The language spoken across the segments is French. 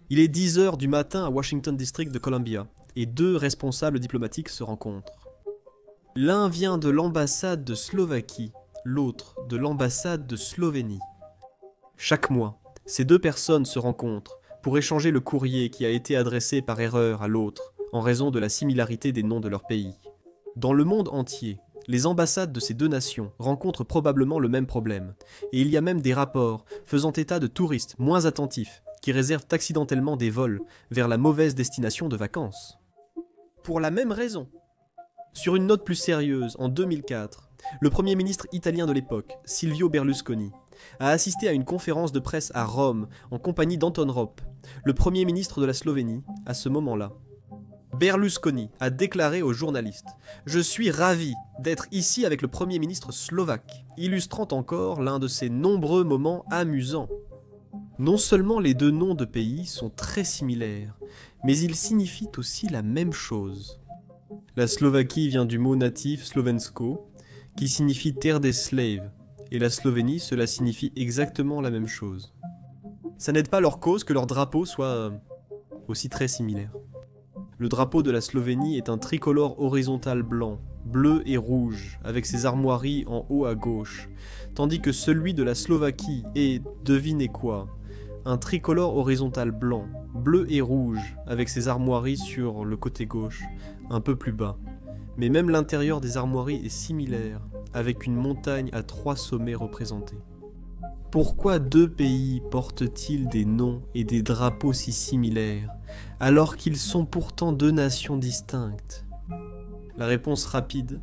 Il est 10 heures du matin à Washington District de Columbia, et deux responsables diplomatiques se rencontrent. L'un vient de l'ambassade de Slovaquie, l'autre de l'ambassade de Slovénie. Chaque mois, ces deux personnes se rencontrent pour échanger le courrier qui a été adressé par erreur à l'autre en raison de la similarité des noms de leur pays. Dans le monde entier, les ambassades de ces deux nations rencontrent probablement le même problème, et il y a même des rapports faisant état de touristes moins attentifs qui réservent accidentellement des vols vers la mauvaise destination de vacances. Pour la même raison. Sur une note plus sérieuse, en 2004, le Premier ministre italien de l'époque, Silvio Berlusconi, a assisté à une conférence de presse à Rome en compagnie d'Anton Rop, le Premier ministre de la Slovénie, à ce moment-là. Berlusconi a déclaré aux journalistes « Je suis ravi d'être ici avec le Premier ministre slovaque », illustrant encore l'un de ses nombreux moments amusants. Non seulement les deux noms de pays sont très similaires, mais ils signifient aussi la même chose. La Slovaquie vient du mot natif slovensko, qui signifie terre des slaves, et la Slovénie, cela signifie exactement la même chose. Ça n'aide pas leur cause que leur drapeau soit aussi très similaire. Le drapeau de la Slovénie est un tricolore horizontal blanc, bleu et rouge, avec ses armoiries en haut à gauche, tandis que celui de la Slovaquie est, devinez quoi, un tricolore horizontal blanc, bleu et rouge, avec ses armoiries sur le côté gauche, un peu plus bas. Mais même l'intérieur des armoiries est similaire, avec une montagne à 3 sommets représentés. Pourquoi deux pays portent-ils des noms et des drapeaux si similaires, alors qu'ils sont pourtant deux nations distinctes? La réponse rapide,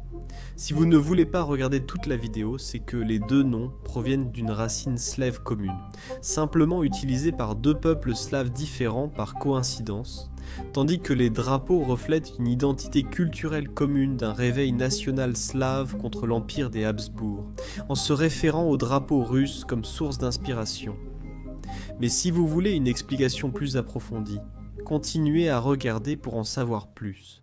si vous ne voulez pas regarder toute la vidéo, c'est que les deux noms proviennent d'une racine slave commune, simplement utilisée par deux peuples slaves différents par coïncidence, tandis que les drapeaux reflètent une identité culturelle commune d'un réveil national slave contre l'empire des Habsbourg, en se référant au drapeau russe comme source d'inspiration. Mais si vous voulez une explication plus approfondie, continuez à regarder pour en savoir plus.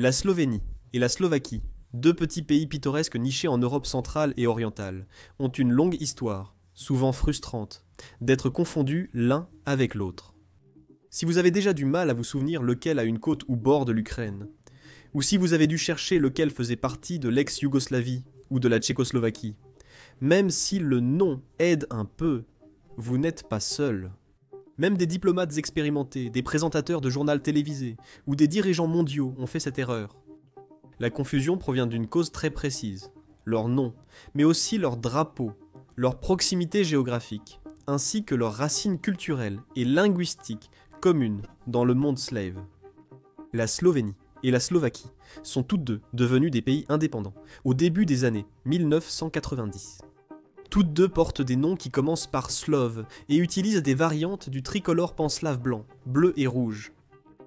La Slovénie et la Slovaquie, deux petits pays pittoresques nichés en Europe centrale et orientale, ont une longue histoire, souvent frustrante, d'être confondus l'un avec l'autre. Si vous avez déjà du mal à vous souvenir lequel a une côte ou borde l'Ukraine, ou si vous avez dû chercher lequel faisait partie de l'ex-Yougoslavie ou de la Tchécoslovaquie, même si le nom aide un peu, vous n'êtes pas seul. Même des diplomates expérimentés, des présentateurs de journal télévisé ou des dirigeants mondiaux ont fait cette erreur. La confusion provient d'une cause très précise, leur nom, mais aussi leur drapeau, leur proximité géographique, ainsi que leurs racines culturelles et linguistiques communes dans le monde slave. La Slovénie et la Slovaquie sont toutes deux devenues des pays indépendants au début des années 1990. Toutes deux portent des noms qui commencent par slove et utilisent des variantes du tricolore panslave blanc, bleu et rouge.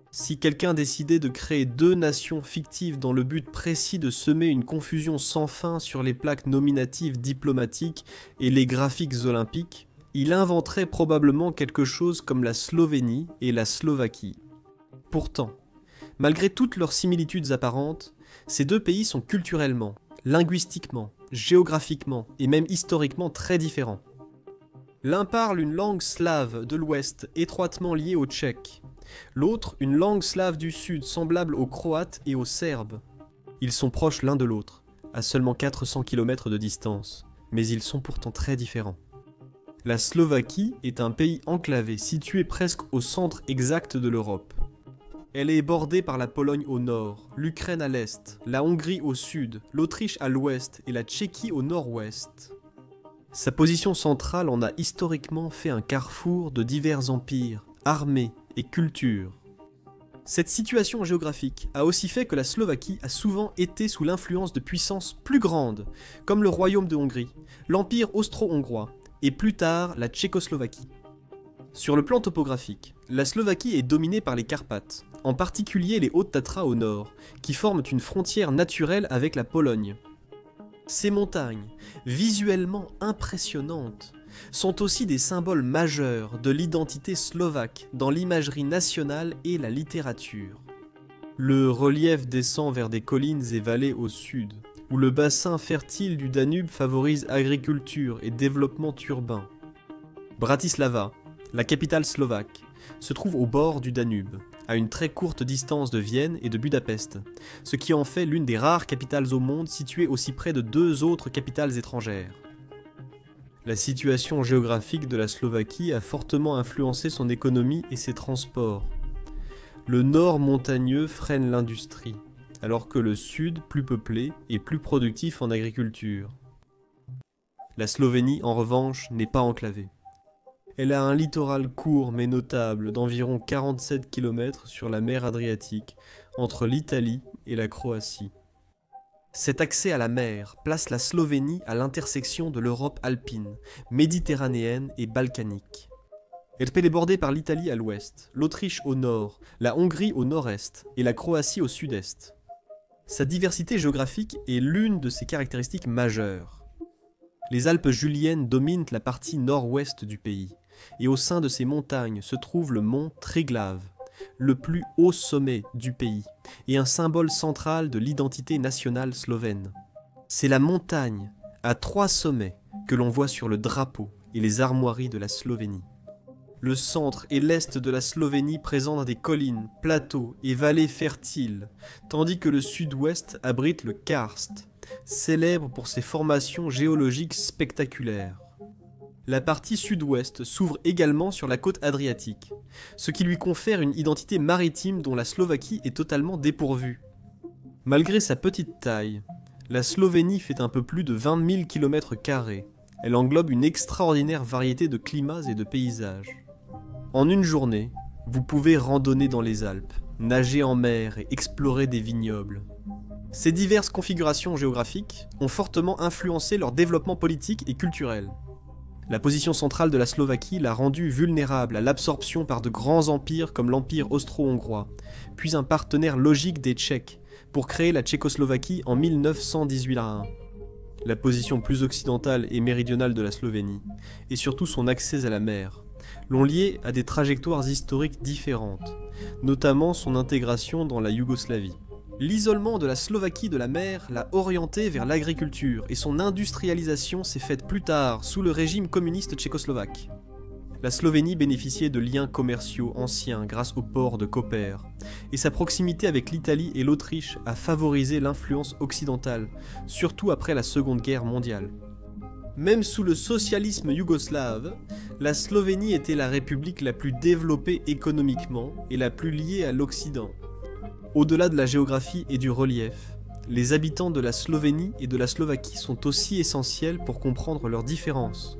Si quelqu'un décidait de créer deux nations fictives dans le but précis de semer une confusion sans fin sur les plaques nominatives diplomatiques et les graphiques olympiques, il inventerait probablement quelque chose comme la Slovénie et la Slovaquie. Pourtant, malgré toutes leurs similitudes apparentes, ces deux pays sont culturellement, linguistiquement, géographiquement et même historiquement très différents. L'un parle une langue slave de l'Ouest étroitement liée au tchèque, l'autre une langue slave du Sud semblable aux croates et aux serbes. Ils sont proches l'un de l'autre, à seulement 400 km de distance, mais ils sont pourtant très différents. La Slovaquie est un pays enclavé situé presque au centre exact de l'Europe. Elle est bordée par la Pologne au nord, l'Ukraine à l'est, la Hongrie au sud, l'Autriche à l'ouest et la Tchéquie au nord-ouest. Sa position centrale en a historiquement fait un carrefour de divers empires, armées et cultures. Cette situation géographique a aussi fait que la Slovaquie a souvent été sous l'influence de puissances plus grandes, comme le Royaume de Hongrie, l'Empire austro-hongrois et plus tard la Tchécoslovaquie. Sur le plan topographique, la Slovaquie est dominée par les Carpates, en particulier les Hautes Tatras au nord, qui forment une frontière naturelle avec la Pologne. Ces montagnes, visuellement impressionnantes, sont aussi des symboles majeurs de l'identité slovaque dans l'imagerie nationale et la littérature. Le relief descend vers des collines et vallées au sud, où le bassin fertile du Danube favorise agriculture et développement urbain. Bratislava, la capitale slovaque, se trouve au bord du Danube, à une très courte distance de Vienne et de Budapest, ce qui en fait l'une des rares capitales au monde située aussi près de deux autres capitales étrangères. La situation géographique de la Slovaquie a fortement influencé son économie et ses transports. Le nord montagneux freine l'industrie, alors que le sud, plus peuplé, est plus productif en agriculture. La Slovénie, en revanche, n'est pas enclavée. Elle a un littoral court mais notable d'environ 47 km sur la mer Adriatique, entre l'Italie et la Croatie. Cet accès à la mer place la Slovénie à l'intersection de l'Europe alpine, méditerranéenne et balkanique. Elle est bordée par l'Italie à l'ouest, l'Autriche au nord, la Hongrie au nord-est et la Croatie au sud-est. Sa diversité géographique est l'une de ses caractéristiques majeures. Les Alpes juliennes dominent la partie nord-ouest du pays, et au sein de ces montagnes se trouve le mont Triglav, le plus haut sommet du pays, et un symbole central de l'identité nationale slovène. C'est la montagne, à 3 sommets, que l'on voit sur le drapeau et les armoiries de la Slovénie. Le centre et l'est de la Slovénie présentent des collines, plateaux et vallées fertiles, tandis que le sud-ouest abrite le karst, célèbre pour ses formations géologiques spectaculaires. La partie sud-ouest s'ouvre également sur la côte adriatique, ce qui lui confère une identité maritime dont la Slovaquie est totalement dépourvue. Malgré sa petite taille, la Slovénie fait un peu plus de 20 000 km². Elle englobe une extraordinaire variété de climats et de paysages. En une journée, vous pouvez randonner dans les Alpes, nager en mer et explorer des vignobles. Ces diverses configurations géographiques ont fortement influencé leur développement politique et culturel. La position centrale de la Slovaquie l'a rendue vulnérable à l'absorption par de grands empires comme l'Empire austro-hongrois, puis un partenaire logique des Tchèques, pour créer la Tchécoslovaquie en 1918. La position plus occidentale et méridionale de la Slovénie, et surtout son accès à la mer, l'ont lié à des trajectoires historiques différentes, notamment son intégration dans la Yougoslavie. L'isolement de la Slovaquie de la mer l'a orienté vers l'agriculture et son industrialisation s'est faite plus tard sous le régime communiste tchécoslovaque. La Slovénie bénéficiait de liens commerciaux anciens grâce au port de Koper, et sa proximité avec l'Italie et l'Autriche a favorisé l'influence occidentale, surtout après la Seconde Guerre mondiale. Même sous le socialisme yougoslave, la Slovénie était la république la plus développée économiquement et la plus liée à l'Occident. Au-delà de la géographie et du relief, les habitants de la Slovénie et de la Slovaquie sont aussi essentiels pour comprendre leurs différences.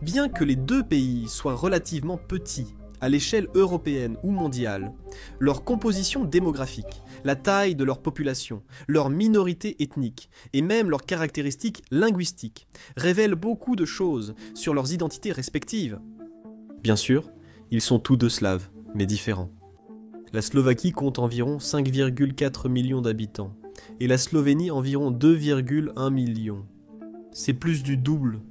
Bien que les deux pays soient relativement petits, à l'échelle européenne ou mondiale, leur composition démographique, la taille de leur population, leur minorité ethnique et même leurs caractéristiques linguistiques révèlent beaucoup de choses sur leurs identités respectives. Bien sûr, ils sont tous deux slaves, mais différents. La Slovaquie compte environ 5,4 millions d'habitants, et la Slovénie environ 2,1 millions. C'est plus du double,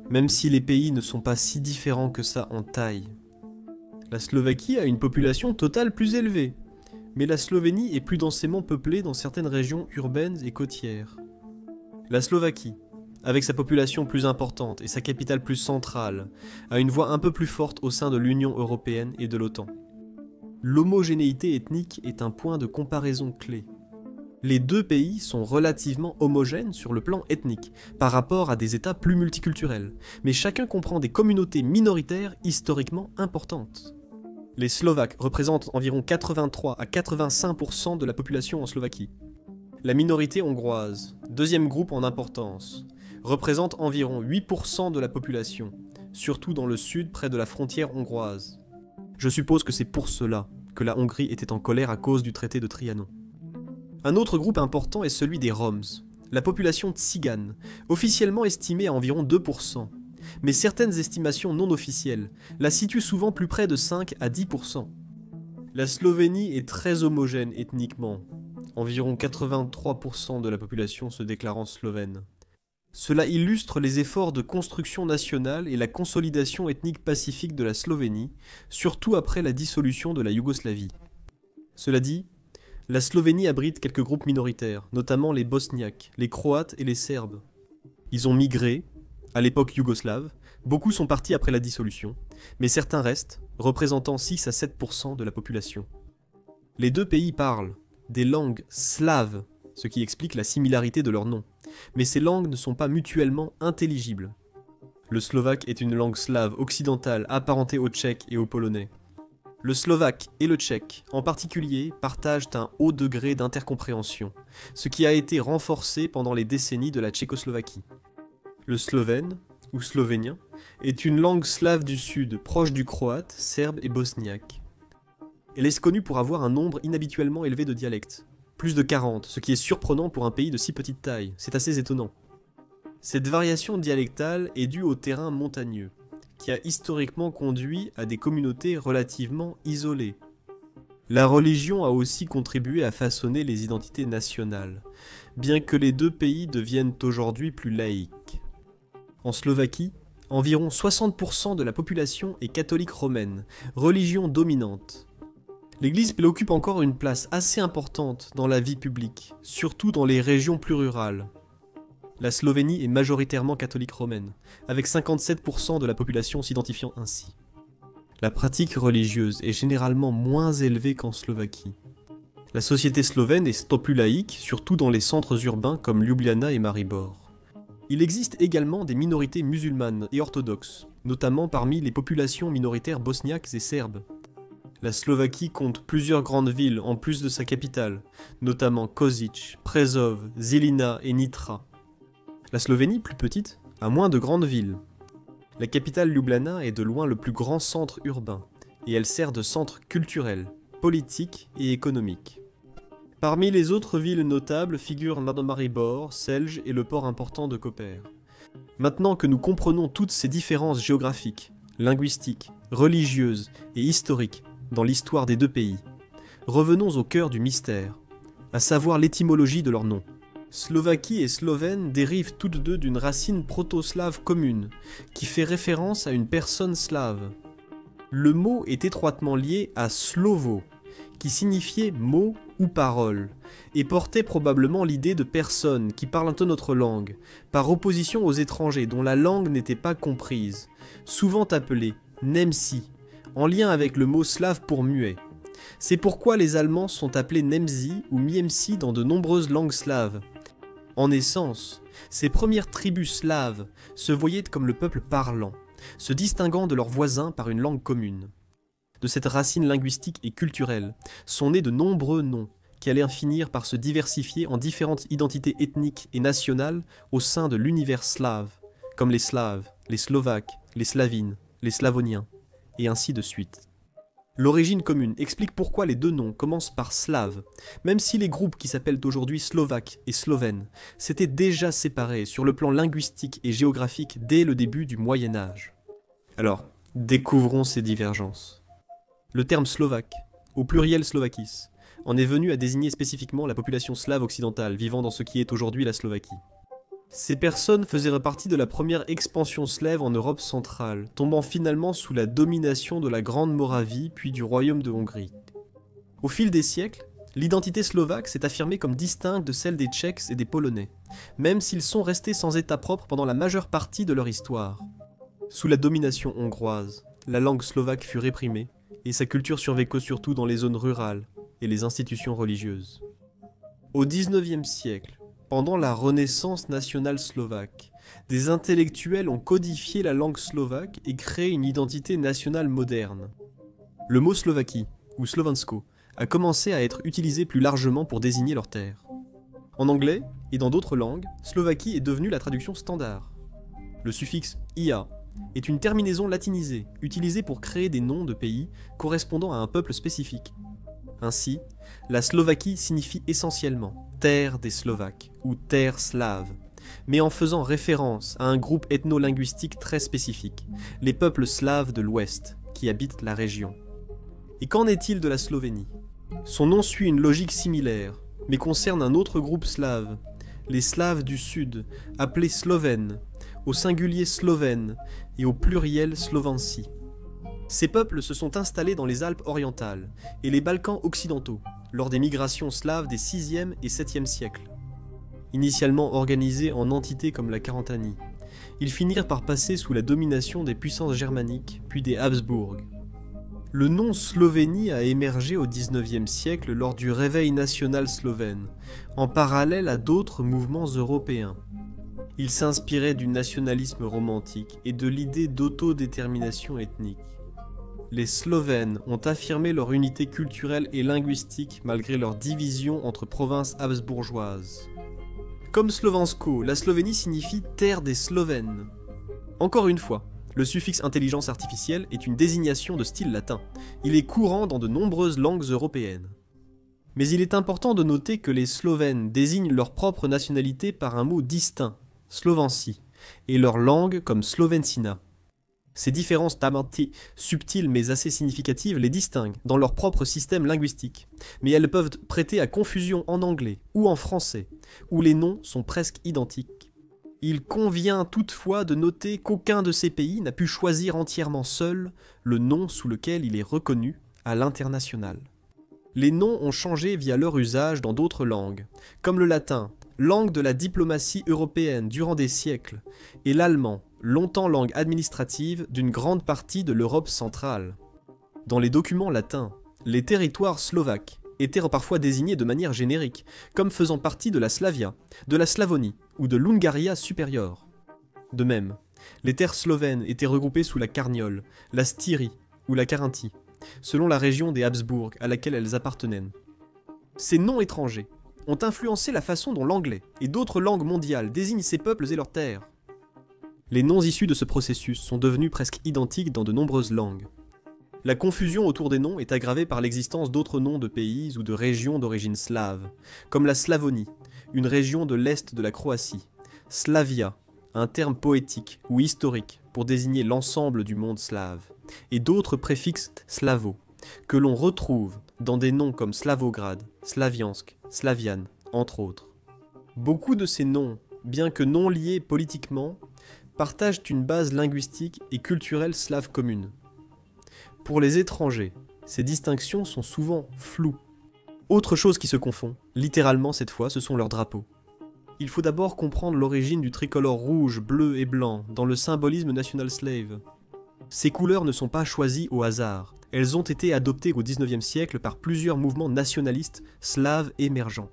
même si les pays ne sont pas si différents que ça en taille. La Slovaquie a une population totale plus élevée, mais la Slovénie est plus densément peuplée dans certaines régions urbaines et côtières. La Slovaquie, avec sa population plus importante et sa capitale plus centrale, a une voix un peu plus forte au sein de l'Union européenne et de l'OTAN. L'homogénéité ethnique est un point de comparaison clé. Les deux pays sont relativement homogènes sur le plan ethnique, par rapport à des États plus multiculturels, mais chacun comprend des communautés minoritaires historiquement importantes. Les Slovaques représentent environ 83 à 85% de la population en Slovaquie. La minorité hongroise, deuxième groupe en importance, représente environ 8% de la population, surtout dans le sud près de la frontière hongroise. Je suppose que c'est pour cela que la Hongrie était en colère à cause du traité de Trianon. Un autre groupe important est celui des Roms, la population tzigane, officiellement estimée à environ 2%, mais certaines estimations non officielles la situent souvent plus près de 5 à 10%. La Slovénie est très homogène ethniquement, environ 83% de la population se déclarant slovène. Cela illustre les efforts de construction nationale et la consolidation ethnique pacifique de la Slovénie, surtout après la dissolution de la Yougoslavie. Cela dit, La Slovénie abrite quelques groupes minoritaires, notamment les Bosniaques, les Croates et les Serbes. Ils ont migré, à l'époque yougoslave, beaucoup sont partis après la dissolution, mais certains restent, représentant 6 à 7% de la population. Les deux pays parlent des langues slaves, ce qui explique la similarité de leurs noms, mais ces langues ne sont pas mutuellement intelligibles. Le slovaque est une langue slave occidentale apparentée au tchèque et au polonais. Le slovaque et le tchèque, en particulier, partagent un haut degré d'intercompréhension, ce qui a été renforcé pendant les décennies de la Tchécoslovaquie. Le slovène, ou slovénien, est une langue slave du sud, proche du croate, serbe et bosniaque. Elle est connue pour avoir un nombre inhabituellement élevé de dialectes, plus de 40, ce qui est surprenant pour un pays de si petite taille, c'est assez étonnant. Cette variation dialectale est due au terrain montagneux, qui a historiquement conduit à des communautés relativement isolées. La religion a aussi contribué à façonner les identités nationales, bien que les deux pays deviennent aujourd'hui plus laïques. En Slovaquie, environ 60% de la population est catholique romaine, religion dominante. L'Église occupe encore une place assez importante dans la vie publique, surtout dans les régions plus rurales. La Slovénie est majoritairement catholique romaine, avec 57% de la population s'identifiant ainsi. La pratique religieuse est généralement moins élevée qu'en Slovaquie. La société slovène est plus laïque, surtout dans les centres urbains comme Ljubljana et Maribor. Il existe également des minorités musulmanes et orthodoxes, notamment parmi les populations minoritaires bosniaques et serbes. La Slovaquie compte plusieurs grandes villes en plus de sa capitale, notamment Košice, Prešov, Žilina et Nitra. La Slovénie, plus petite, a moins de grandes villes. La capitale Ljubljana est de loin le plus grand centre urbain, et elle sert de centre culturel, politique et économique. Parmi les autres villes notables figurent Maribor, Selj et le port important de Koper. Maintenant que nous comprenons toutes ces différences géographiques, linguistiques, religieuses et historiques dans l'histoire des deux pays, revenons au cœur du mystère, à savoir l'étymologie de leurs noms. Slovaquie et Slovène dérivent toutes deux d'une racine proto-slave commune, qui fait référence à une personne slave. Le mot est étroitement lié à slovo, qui signifiait mot ou parole, et portait probablement l'idée de personnes qui parlent notre langue, par opposition aux étrangers dont la langue n'était pas comprise, souvent appelés Nemci, en lien avec le mot slave pour muet. C'est pourquoi les Allemands sont appelés Nemzi ou Miemci dans de nombreuses langues slaves. En essence, ces premières tribus slaves se voyaient comme le peuple parlant, se distinguant de leurs voisins par une langue commune. De cette racine linguistique et culturelle sont nés de nombreux noms qui allèrent finir par se diversifier en différentes identités ethniques et nationales au sein de l'univers slave, comme les Slaves, les Slovaques, les Slavines, les Slavoniens, et ainsi de suite. L'origine commune explique pourquoi les deux noms commencent par slave, même si les groupes qui s'appellent aujourd'hui slovaques et slovènes s'étaient déjà séparés sur le plan linguistique et géographique dès le début du Moyen Âge. Alors, découvrons ces divergences. Le terme slovaque, au pluriel Slovakis, en est venu à désigner spécifiquement la population slave occidentale vivant dans ce qui est aujourd'hui la Slovaquie. Ces personnes faisaient partie de la première expansion slave en Europe centrale, tombant finalement sous la domination de la Grande Moravie puis du Royaume de Hongrie. Au fil des siècles, l'identité slovaque s'est affirmée comme distincte de celle des Tchèques et des Polonais, même s'ils sont restés sans état propre pendant la majeure partie de leur histoire. Sous la domination hongroise, la langue slovaque fut réprimée, et sa culture survécut surtout dans les zones rurales et les institutions religieuses. Au XIXe siècle, pendant la Renaissance nationale slovaque, des intellectuels ont codifié la langue slovaque et créé une identité nationale moderne. Le mot Slovaquie, ou Slovensko, a commencé à être utilisé plus largement pour désigner leur terre. En anglais, et dans d'autres langues, Slovaquie est devenue la traduction standard. Le suffixe ia est une terminaison latinisée, utilisée pour créer des noms de pays correspondant à un peuple spécifique. Ainsi, la Slovaquie signifie essentiellement « terre des Slovaques » ou « terre slave », mais en faisant référence à un groupe ethno-linguistique très spécifique, les peuples slaves de l'Ouest, qui habitent la région. Et qu'en est-il de la Slovénie ? Son nom suit une logique similaire, mais concerne un autre groupe slave, les Slaves du Sud, appelés Slovènes, au singulier slovène et au pluriel slovanci. Ces peuples se sont installés dans les Alpes orientales et les Balkans occidentaux lors des migrations slaves des 6e et 7e siècles. Initialement organisés en entités comme la Carantanie, ils finirent par passer sous la domination des puissances germaniques, puis des Habsbourg. Le nom Slovénie a émergé au XIXe siècle lors du réveil national slovène, en parallèle à d'autres mouvements européens. Il s'inspirait du nationalisme romantique et de l'idée d'autodétermination ethnique. Les Slovènes ont affirmé leur unité culturelle et linguistique malgré leur division entre provinces habsbourgeoises. Comme Slovensko, la Slovénie signifie « terre des Slovènes ». Encore une fois, le suffixe intelligence artificielle est une désignation de style latin. Il est courant dans de nombreuses langues européennes. Mais il est important de noter que les Slovènes désignent leur propre nationalité par un mot distinct, Slovenci, et leur langue comme Slovencina. Ces différences subtiles mais assez significatives les distinguent dans leur propre système linguistique, mais elles peuvent prêter à confusion en anglais ou en français, où les noms sont presque identiques. Il convient toutefois de noter qu'aucun de ces pays n'a pu choisir entièrement seul le nom sous lequel il est reconnu à l'international. Les noms ont changé via leur usage dans d'autres langues, comme le latin, langue de la diplomatie européenne durant des siècles, et l'allemand, longtemps langue administrative d'une grande partie de l'Europe centrale. Dans les documents latins, les territoires slovaques étaient parfois désignés de manière générique, comme faisant partie de la Slavia, de la Slavonie ou de l'Hungaria supérieure. De même, les terres slovènes étaient regroupées sous la Carniole, la Styrie ou la Carinthie, selon la région des Habsbourg à laquelle elles appartenaient. Ces noms étrangers ont influencé la façon dont l'anglais et d'autres langues mondiales désignent ces peuples et leurs terres. Les noms issus de ce processus sont devenus presque identiques dans de nombreuses langues. La confusion autour des noms est aggravée par l'existence d'autres noms de pays ou de régions d'origine slave, comme la Slavonie, une région de l'est de la Croatie, Slavia, un terme poétique ou historique pour désigner l'ensemble du monde slave, et d'autres préfixes slavo, que l'on retrouve dans des noms comme Slavograd, Slaviansk, Slavian, entre autres. Beaucoup de ces noms, bien que non liés politiquement, partagent une base linguistique et culturelle slave commune. Pour les étrangers, ces distinctions sont souvent floues. Autre chose qui se confond, littéralement cette fois, ce sont leurs drapeaux. Il faut d'abord comprendre l'origine du tricolore rouge, bleu et blanc dans le symbolisme national slave. Ces couleurs ne sont pas choisies au hasard, elles ont été adoptées au XIXe siècle par plusieurs mouvements nationalistes slaves émergents.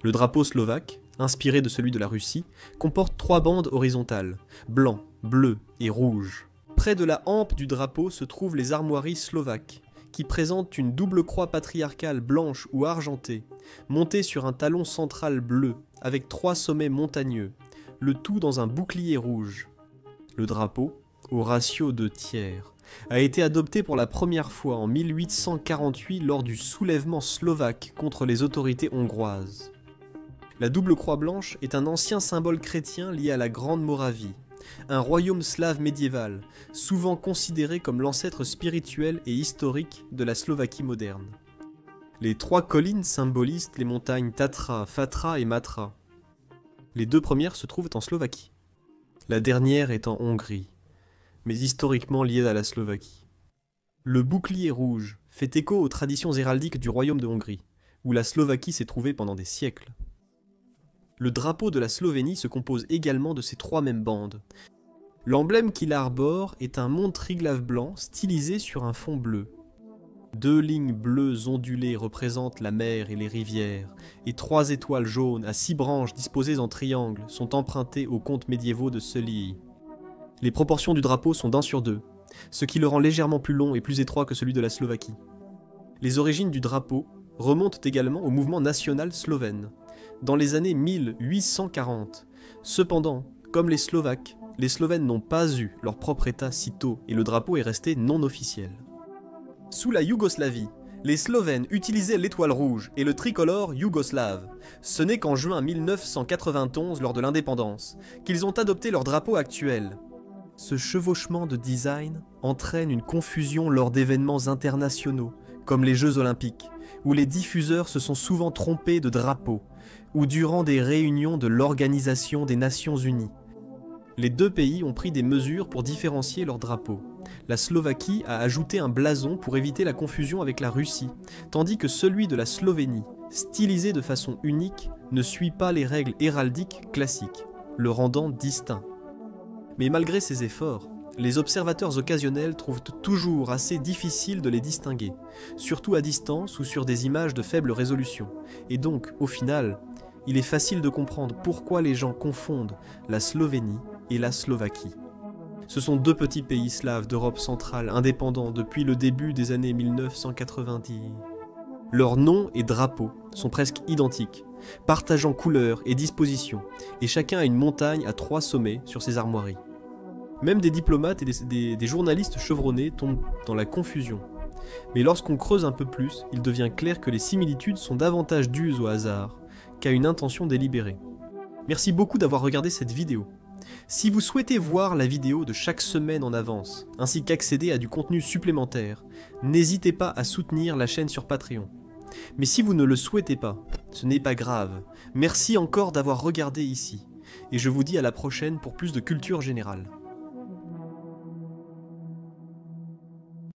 Le drapeau slovaque, inspiré de celui de la Russie, comporte 3 bandes horizontales, blanc, bleu et rouge. Près de la hampe du drapeau se trouvent les armoiries slovaques, qui présentent une double croix patriarcale blanche ou argentée, montée sur un talon central bleu, avec 3 sommets montagneux, le tout dans un bouclier rouge. Le drapeau, au ratio de tiers, a été adopté pour la première fois en 1848 lors du soulèvement slovaque contre les autorités hongroises. La double croix blanche est un ancien symbole chrétien lié à la Grande Moravie, un royaume slave médiéval, souvent considéré comme l'ancêtre spirituel et historique de la Slovaquie moderne. Les 3 collines symbolisent les montagnes Tatra, Fatra et Matra. Les 2 premières se trouvent en Slovaquie. La dernière est en Hongrie, mais historiquement liée à la Slovaquie. Le bouclier rouge fait écho aux traditions héraldiques du royaume de Hongrie, où la Slovaquie s'est trouvée pendant des siècles. Le drapeau de la Slovénie se compose également de ces 3 mêmes bandes. L'emblème qu'il arbore est un mont Triglav blanc stylisé sur un fond bleu. 2 lignes bleues ondulées représentent la mer et les rivières, et 3 étoiles jaunes à 6 branches disposées en triangle sont empruntées aux contes médiévaux de Sully. Les proportions du drapeau sont d'1/2, ce qui le rend légèrement plus long et plus étroit que celui de la Slovaquie. Les origines du drapeau remontent également au mouvement national slovène, dans les années 1840. Cependant, comme les Slovaques, les Slovènes n'ont pas eu leur propre État si tôt et le drapeau est resté non officiel. Sous la Yougoslavie, les Slovènes utilisaient l'étoile rouge et le tricolore yougoslave. Ce n'est qu'en juin 1991, lors de l'indépendance, qu'ils ont adopté leur drapeau actuel. Ce chevauchement de design entraîne une confusion lors d'événements internationaux, comme les Jeux Olympiques, où les diffuseurs se sont souvent trompés de drapeau, ou durant des réunions de l'Organisation des Nations Unies. Les 2 pays ont pris des mesures pour différencier leurs drapeaux, la Slovaquie a ajouté un blason pour éviter la confusion avec la Russie, tandis que celui de la Slovénie, stylisé de façon unique, ne suit pas les règles héraldiques classiques, le rendant distinct. Mais malgré ces efforts, les observateurs occasionnels trouvent toujours assez difficile de les distinguer, surtout à distance ou sur des images de faible résolution, et donc, au final, il est facile de comprendre pourquoi les gens confondent la Slovénie et la Slovaquie. Ce sont deux petits pays slaves d'Europe centrale indépendants depuis le début des années 1990. Leurs noms et drapeaux sont presque identiques, partageant couleurs et dispositions, et chacun a une montagne à 3 sommets sur ses armoiries. Même des diplomates et des journalistes chevronnés tombent dans la confusion. Mais lorsqu'on creuse un peu plus, il devient clair que les similitudes sont davantage dues au hasard qu'à une intention délibérée. Merci beaucoup d'avoir regardé cette vidéo. Si vous souhaitez voir la vidéo de chaque semaine en avance, ainsi qu'accéder à du contenu supplémentaire, n'hésitez pas à soutenir la chaîne sur Patreon. Mais si vous ne le souhaitez pas, ce n'est pas grave. Merci encore d'avoir regardé ici, et je vous dis à la prochaine pour plus de culture générale.